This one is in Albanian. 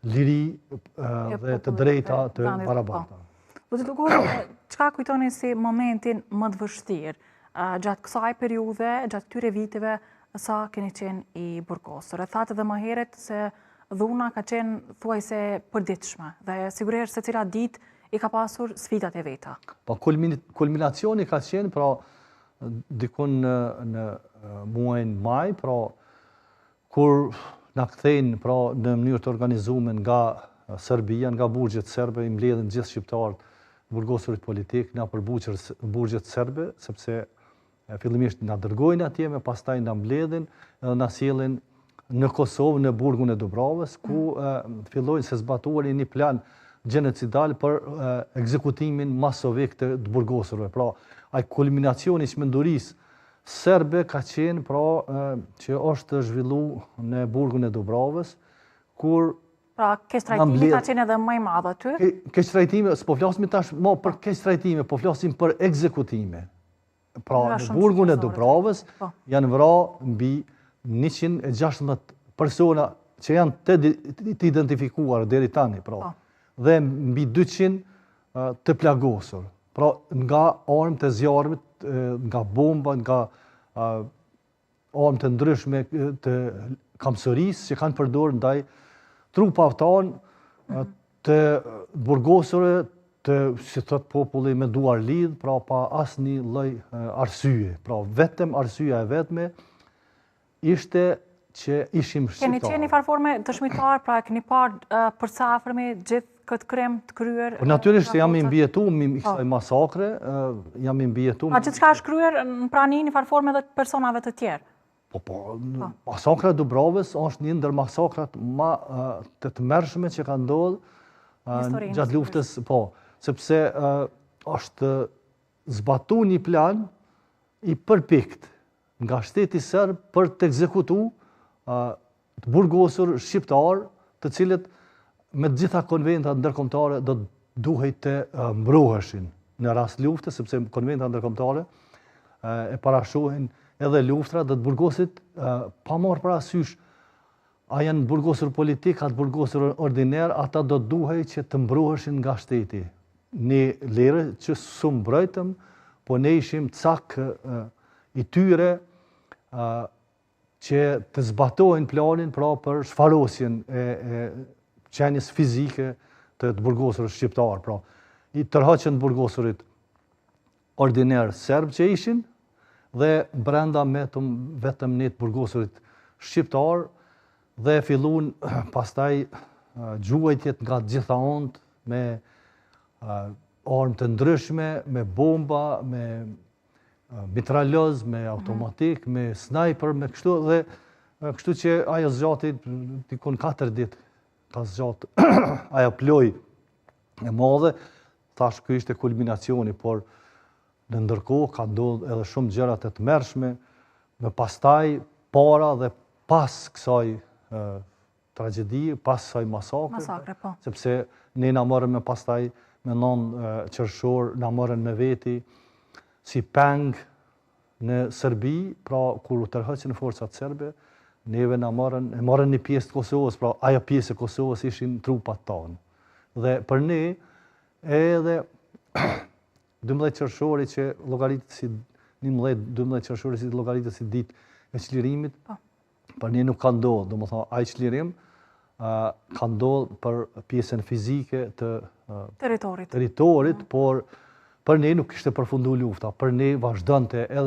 liri dhe të drejta të barabarta. Zoti Luguri, çka kujtoni si momentin më të vështirë gjatë kësaj periudhe, gjatë këtyre viteve sa keni qenë i burgosur? E thatë edhe më herët se dhuna ka qenë thuajse përditshme dhe sigurisht secila ditë i ka pasur sfidat e veta. Po kulminacioni ka qenë pra dikun në muajin maj, pra kur na kthejnë pra në mënyrë të organizuar nga Serbia, nga burgjet serbe, i mbledhin gjithë shqiptarët burgosurit politik nga për burgjet serbe, sepse fillimisht na dërgojnë atje, me pastaj na mbledhin edhe na sjellin në Kosovë, në burgun e Dubravës, ku fillojnë se zbatuarin një plan genocidal për ekzekutimin masovik të burgosurve. Pra, ai kulminacioni i çmendurisë serbe ka qenë pra që është zhvillu në burgun e Dubravës, kur pra keqtrajtimi ka qenë edhe më i madh aty? Keqtrajtimi, s'po flasim tash më për keqtrajtime, po flasim për ekzekutime. Pra në burgun e Dubravës janë vrarë mbi 116 persona që janë të identifikuar deri tani, pra, dhe mbi 200 të plagosur. Pra nga armë të zjarmit, nga bomba, nga armë të ndryshme të kamësërisë që kanë përdorur ndaj trupave tanë të burgosurve, të, si thot populli, me duar lidh, pra pa asnjë lloj arsye. Pra vetëm arsyeja e vetme ishte që ishim shqiptarë. Keni qenë një farforme dëshmitar, pra keni parë përçafërmi gjithë këtë krim të kryer? Natyrisht jam i mbijetuar me kësaj masakre, jam i mbijetuar. A gjithçka është kryer në praninë një farforme dhe të personave të tjerë? Po, masakra e Dubravës është një ndër masakrat më të tmerrshme që ka ndodhur gjatë luftës, po, sepse është zbatu një plan i përpikt nga shteti serb për të ekzekutuar të burgosur shqiptar, të cilët me të gjitha konventat ndërkombëtare do duhej të mbroheshin në rast lufte, sepse konventat ndërkombëtare e parashohin edhe luftra dhe të burgosit pa marrë parasysh a janë burgosur politik, a të burgosur ordiner, ata do duhej që të mbroheshin nga shteti. Ne lere që su mbrojtëm, po ne ishim cak i tyre që të zbatojnë planin pra për shfarosjen e qenjes fizike të burgosurit shqiptar. Pra, i tërhoqën burgosurit ordiner serb që ishin, dhe brenda vetëm një të burgosurit shqiptar, dhe fillun pastaj gjuajtjet nga gjitha anët me armë të ndryshme, me bomba, me mitraloz, me automatik, me sniper, me kështu, dhe kështu që ajo zgjati dikun 4 ditë, ka zgjatë ajo ploj e madhe, thash ky ishte kulminacioni, por në ndërkohë ka ndodhur edhe shumë gjëra të tmerrshme, me pastaj para dhe pas kësaj tragjedie, pas kësaj masakre, sepse ne na morën me pastaj me 9 qershor, na morën me veti si peng në Serbi, pra kur u tërhoqën forcat serbe, neve na morën një pjesë të Kosovës, pra ajo pjesë e Kosovës ishin trupat tanë. Dhe për ne edhe 12 qershori që llogaritet si 11-12 qershori si llogaritet si ditë e çlirimit, për ne nuk ka ndodhur, domethënë ai çlirim ka ndodhur për pjesën fizike të territorit, por për ne nuk kishte përfunduar lufta, për ne vazhdonte edhe